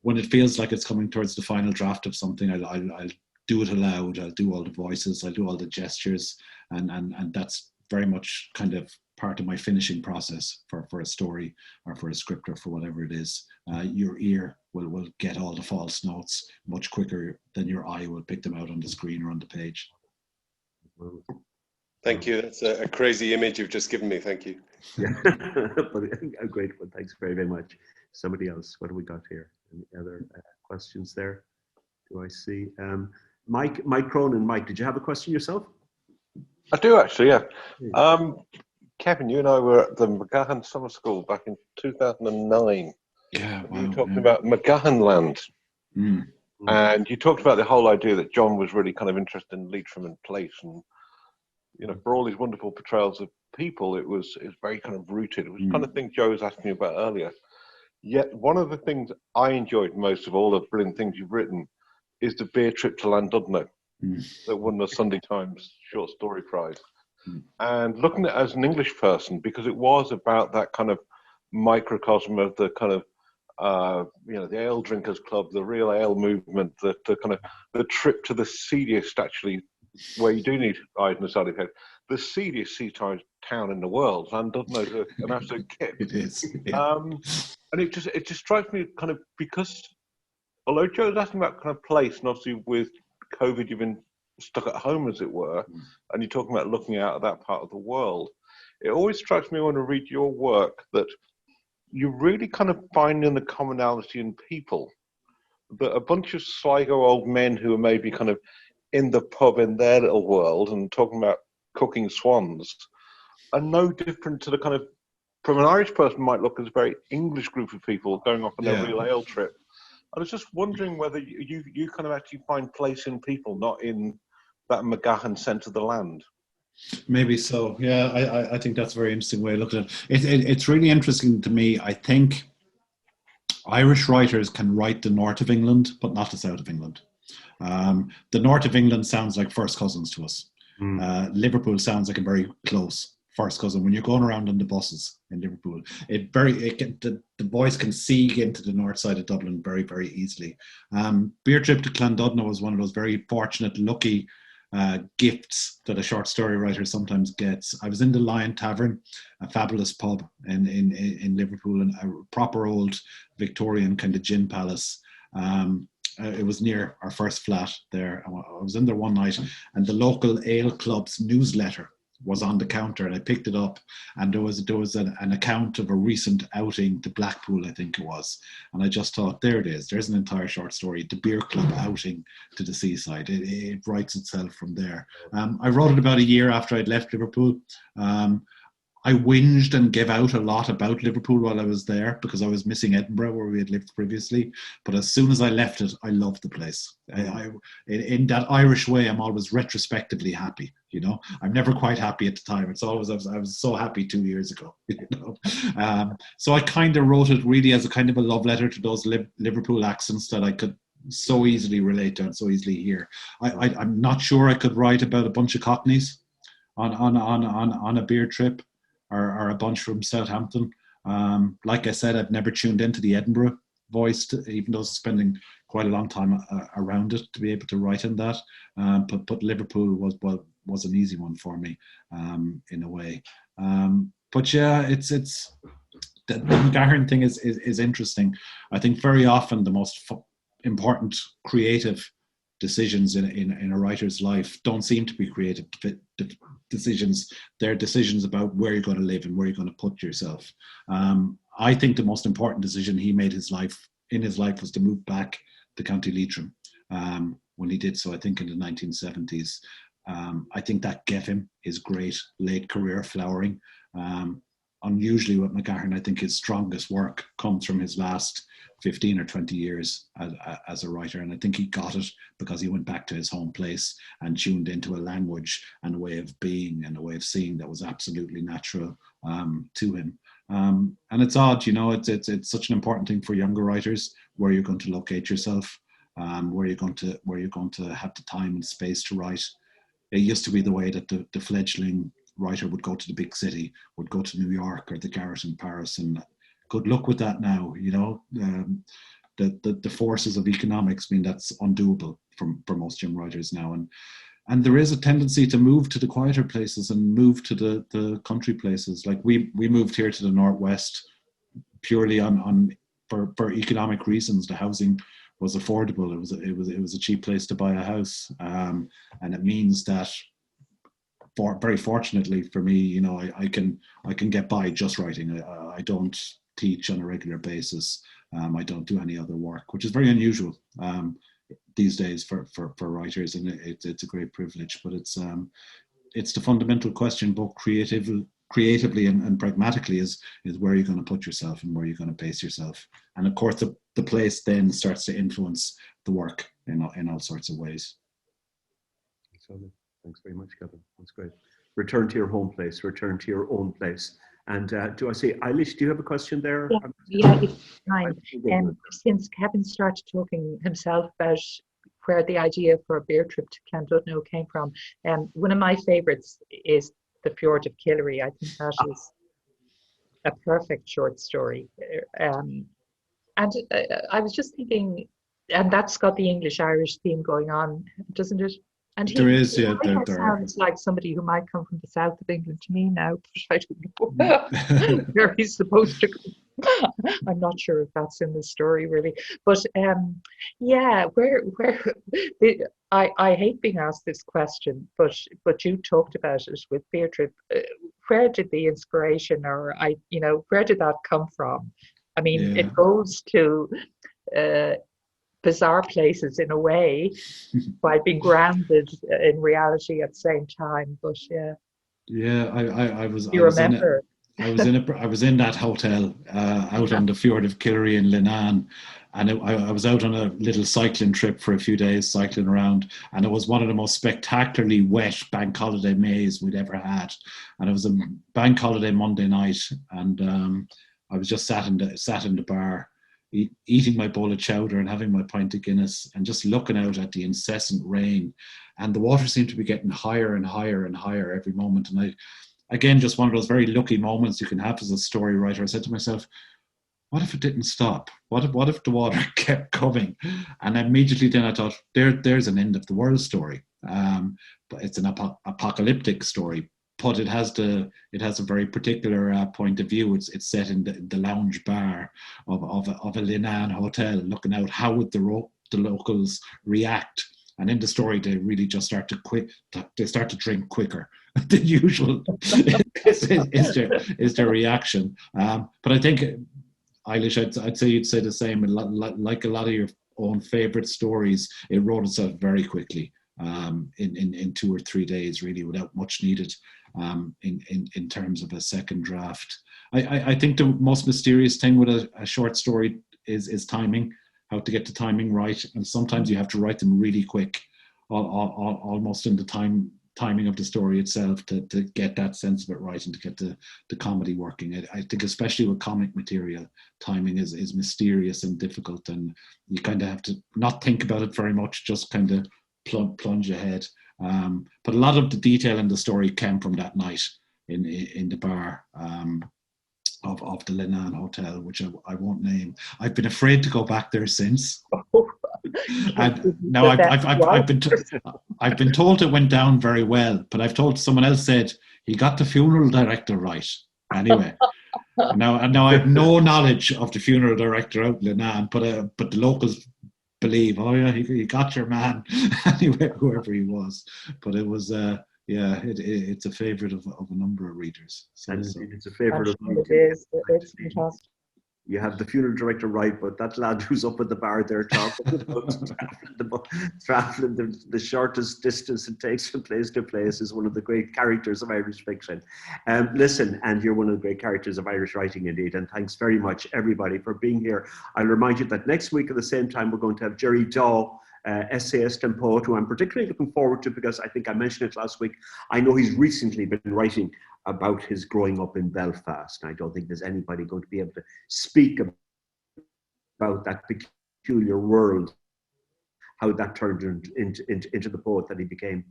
when it feels like it's coming towards the final draft of something, I'll do it aloud. I'll do all the voices. I'll do all the gestures, and that's very much kind of part of my finishing process for a story or for a script or for whatever it is. Your ear will get all the false notes much quicker than your eye will pick them out on the screen or on the page. Thank you. That's a crazy image you've just given me. Thank you. Yeah, but a great one. Thanks very, very much. Somebody else, what do we got here? Any other questions there? Do I see? Mike Cronin. Mike, did you have a question yourself? I do actually, yeah. Kevin, you and I were at the McGahan Summer School back in 2009. Yeah, wow, you were talking about McGahan land. And you talked about the whole idea that John was really kind of interested in Leitrim and place, and you know, for all these wonderful portrayals of people, it was very kind of rooted. It was the kind of thing Joe was asking you about earlier. Yet one of the things I enjoyed most of all the brilliant things you've written is the beer trip to Llandudno that won the Sunday Times Short Story Prize. And looking at it as an English person, because it was about that kind of microcosm of the kind of you know, the ale drinkers club, the real ale movement, the kind of the trip to the seediest, actually, where you do need eyes and a side effect, the seediest seaside town in the world. Llandudno is an absolute kip. It is. Yeah. And it just strikes me kind of, because although Joe's asking about kind of place, and obviously with COVID you've been stuck at home, as it were, and you're talking about looking out at that part of the world, it always strikes me when I read your work that you're really kind of finding the commonality in people. That a bunch of Sligo old men who are maybe kind of in the pub in their little world and talking about cooking swans are no different to the kind of, from an Irish person, might look as a very English group of people going off on a real ale trip. I was just wondering whether you kind of actually find place in people, not in that McGahan sense of the land. Maybe so. Yeah, I think that's a very interesting way of looking at it. It's really interesting to me. I think Irish writers can write the north of England, but not the south of England. The north of England sounds like first cousins to us. Liverpool sounds like a very close first cousin. When you're going around on the buses in Liverpool, the voice can seep into the north side of Dublin very, very easily. Beer trip to Llandudno was one of those very fortunate, lucky gifts that a short story writer sometimes gets. I was in the Lion Tavern, a fabulous pub in Liverpool, and a proper old Victorian kind of gin palace. It was near our first flat there. I was in there one night, and the local ale club's newsletter was on the counter, and I picked it up, and there was an account of a recent outing to Blackpool, I think it was, and I just thought, there it is. There's an entire short story, the beer club outing to the seaside. It writes itself from there. I wrote it about a year after I'd left Liverpool. I whinged and gave out a lot about Liverpool while I was there because I was missing Edinburgh, where we had lived previously. But as soon as I left it, I loved the place. In that Irish way, I'm always retrospectively happy. You know, I'm never quite happy at the time. It's always I was so happy 2 years ago. You know, so I kind of wrote it really as a kind of a love letter to those Liverpool accents that I could so easily relate to and so easily hear. I'm not sure I could write about a bunch of Cockneys on a beer trip. Or a bunch from Southampton. Like I said, I've never tuned into the Edinburgh voice, even though spending quite a long time around it to be able to write in that. But Liverpool was an easy one for me in a way. But yeah, it's the McGahan thing is interesting. I think very often the most important creative decisions in a writer's life don't seem to be creative decisions. They're decisions about where you're going to live and where you're going to put yourself. I think the most important decision he made in his life was to move back to County Leitrim. when he did so, I think in the 1970s. I think that gave him his great late career flowering. Unusually with McGahern, I think his strongest work comes from his last 15 or 20 years as a writer. And I think he got it because he went back to his home place and tuned into a language and a way of being and a way of seeing that was absolutely natural to him. And it's odd, you know, it's such an important thing for younger writers, where you're going to locate yourself, where you're going to have the time and space to write. It used to be the way that the fledgling writer would go to the big city, would go to New York or the Garret in Paris, and good luck with that now. You know, the forces of economics mean that's undoable for most young writers now, and there is a tendency to move to the quieter places and move to the country places. Like we moved here to the Northwest purely for economic reasons. The housing was affordable. It was a cheap place to buy a house, and it means that, very fortunately for me, you know, I can get by just writing. I don't teach on a regular basis. I don't do any other work, which is very unusual these days for writers, and it's a great privilege. But it's the fundamental question, both creatively and pragmatically, is where you're going to put yourself and where you're going to base yourself. And of course, the place then starts to influence the work in all sorts of ways. Thanks very much, Kevin. That's great. Return to your home place, return to your own place. And do I say, Eilish, do you have a question there? Yeah, it's fine. Since Kevin started talking himself about where the idea for a beer trip to Clondudno came from, one of my favourites is The Fjord of Killary. I think that is a perfect short story. And I was just thinking, and that's got the English-Irish theme going on, doesn't it? And there is, yeah. There sounds like somebody who might come from the south of England to me now, but I don't know where he's supposed to go. I'm not sure if that's in the story really, but yeah, where I hate being asked this question, but you talked about it with Beer Trip. Where did the inspiration, or where did that come from? I mean, it goes to bizarre places in a way by being grounded in reality at the same time, but I was in that hotel out on the Fjord of Killary in Leenane, and I was out on a little cycling trip for a few days, cycling around, and it was one of the most spectacularly wet bank holiday Mays we'd ever had. And it was a bank holiday Monday night, and I was just sat in the bar, eating my bowl of chowder and having my pint of Guinness, and just looking out at the incessant rain, and the water seemed to be getting higher and higher and higher every moment. And again, just one of those very lucky moments you can have as a story writer. I said to myself, what if it didn't stop? What if the water kept coming? And immediately then I thought, there's an end of the world story. But it's an apocalyptic story. But it has a very particular point of view. It's set in the lounge bar of a Leenane hotel, looking out how would the locals react. And in the story, they really just start to drink quicker than usual. is their reaction. But I think, Eilish, I'd say you'd say the same. Like a lot of your own favourite stories, it wrote itself very quickly. In 2 or 3 days, really, without much needed in terms of a second draft. I think the most mysterious thing with a short story is timing, how to get the timing right. And sometimes you have to write them really quick, almost in the timing of the story itself, to get that sense of it right and to get the comedy working. I think especially with comic material, timing is mysterious and difficult, and you kind of have to not think about it very much, just kind of plunge ahead. But a lot of the detail in the story came from that night in the bar of the Leenane Hotel, which I won't name. I've been afraid to go back there since. And now I've been told it went down very well, but I've told someone else said he got the funeral director right. Anyway, now I have no knowledge of the funeral director out in Leenane, but the locals believe, oh yeah, he got your man. Anyway, whoever he was. But it was it's a favourite of a number of readers. So, it's a favourite of mine. It is. It's fantastic. You have the funeral director right, but that lad who's up at the bar there talking about traveling the shortest distance it takes from place to place is one of the great characters of Irish fiction. Listen, and you're one of the great characters of Irish writing indeed, and thanks very much everybody for being here. I'll remind you that next week at the same time we're going to have Jerry Daw, essayist and poet, who I'm particularly looking forward to because I think I mentioned it last week. I know he's recently been writing about his growing up in Belfast, and I don't think there's anybody going to be able to speak about that peculiar world, how that turned into the poet that he became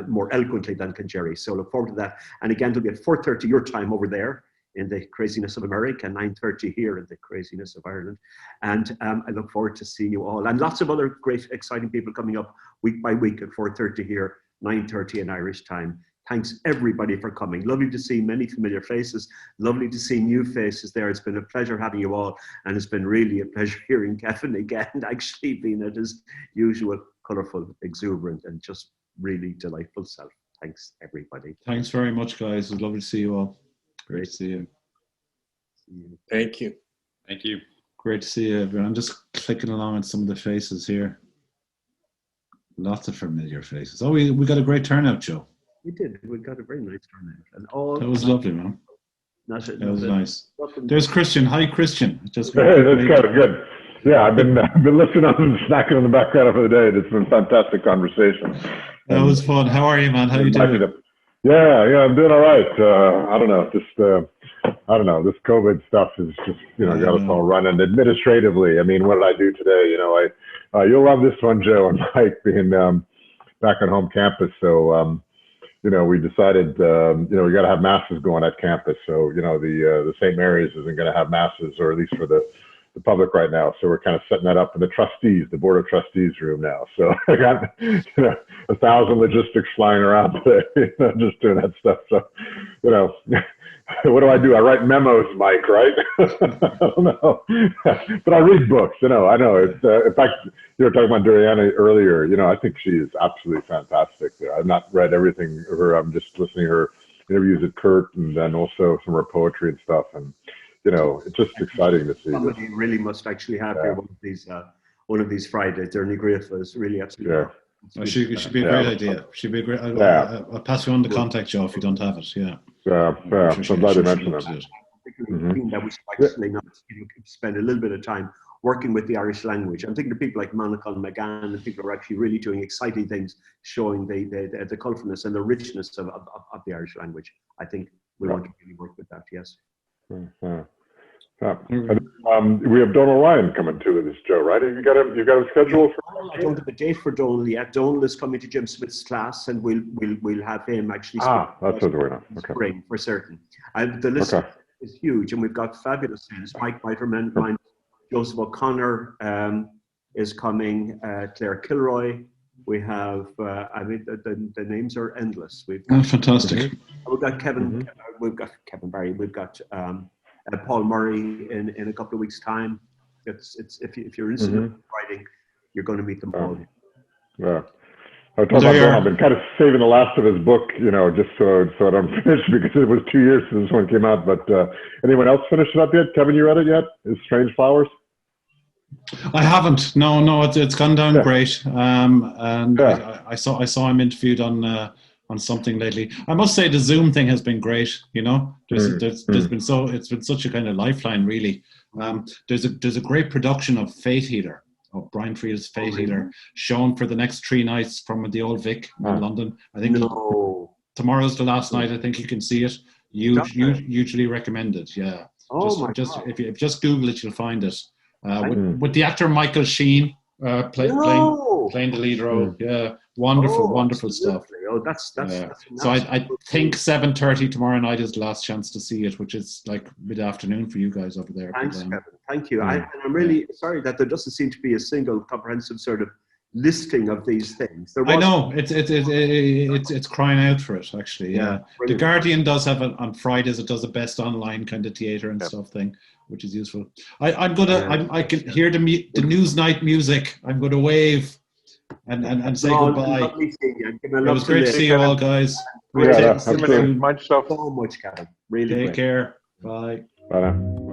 more eloquently than can Jerry. So look forward to that. And again, it'll be at 4:30 your time over there in the craziness of America, 9:30 here in the craziness of Ireland. And I look forward to seeing you all. And lots of other great, exciting people coming up week by week at 4:30 here, 9:30 in Irish time. Thanks everybody for coming. Lovely to see many familiar faces. Lovely to see new faces there. It's been a pleasure having you all. And it's been really a pleasure hearing Kevin again, actually being at his usual colourful, exuberant, and just really delightful self. Thanks everybody. Thanks very much, guys. It was lovely to see you all. Great to see you. Thank you. Thank you. Great to see you, everyone. I'm just clicking along on some of the faces here. Lots of familiar faces. Oh, we got a great turnout, Joe. We did. We got a very nice turnout. And all that was lovely, man. That was nice. There's Christian. Hi, Christian. Hey, that's good. Yeah, I've been listening and snacking in the background for the day. It's been a fantastic conversation. That was fun. How are you, man? How you doing? Yeah, I'm doing all right. I don't know, this COVID stuff is just, got us all running administratively. I mean, what did I do today? You'll love this one, Joe and Mike, being back on home campus. So, we decided, we got to have masses going at campus. So, the St. Mary's isn't going to have masses, or at least for the public right now. So we're kind of setting that up in the Board of Trustees room now. So I got, 1,000 logistics flying around today, just doing that stuff. So, what do? I write memos, Mike, right? I don't know. But I read books, I know. It's, in fact, you were talking about Doriana earlier. I think she is absolutely fantastic. I've not read everything of her. I'm just listening to her interviews at Kurt, and then also some of her poetry and stuff. And it's just exciting to see. Somebody really must actually have here one of these Fridays. They're grateful. It's really absolutely. Yeah. It should be a great idea. Should be a great. I'll pass you on the contact, Joe, if you don't have it. Yeah. Yeah. I'm glad you mentioned that. That we should actually not spend a little bit of time working with the Irish language. I'm thinking of people like Monica and McGann, and people who are actually really doing exciting things, showing the colourfulness and the richness of the Irish language. I think we want to really work with that. Yes. We have Donal Ryan coming to this, Joe, right? You got a schedule for? I don't have a date for Donal yet. Donal is coming to Jim Smith's class, and we'll have him actually. That's what we're doing. Okay. Spring for certain. The list is huge, and we've got fabulous names. Mike Miterman, Joseph O'Connor is coming. Claire Kilroy. We have. The names are endless. We've got, fantastic. We've got Kevin. We've got Kevin Barry. We've got. Paul Murray in a couple of weeks' time. If you're interested in writing, you're going to meet them all. Yeah. I've been kind of saving the last of his book, just so that I'm finished, because it was 2 years since this one came out. But anyone else finished it up yet? Kevin, you read it yet? Is Strange Flowers? I haven't. No, it's gone down great. And I saw him interviewed on something lately. I must say the Zoom thing has been great. There's been it's been such a kind of lifeline, really. There's a great production of Fate Healer, of Brian Friel's Fate Healer, shown for the next 3 nights from the Old Vic in London. I think tomorrow's the last night. I think you can see it. Hugely recommended. Yeah. If you just Google it, you'll find it. With the actor Michael Sheen playing the lead role. Yeah. Wonderful stuff. That's so I think 7:30 tomorrow night is the last chance to see it, which is like mid-afternoon for you guys over there. Thanks, Kevin. Thank you. I'm really sorry that there doesn't seem to be a single comprehensive sort of listing of these things. I know it's crying out for it, actually. Yeah. The Guardian does have it on Fridays. It does a best online kind of theatre and stuff thing, which is useful. I can hear the Newsnight music. I'm gonna wave and say goodbye. It was great to see you all, guys. Mind yourself. So much, Kevin. Really take care. Bye. Bye now.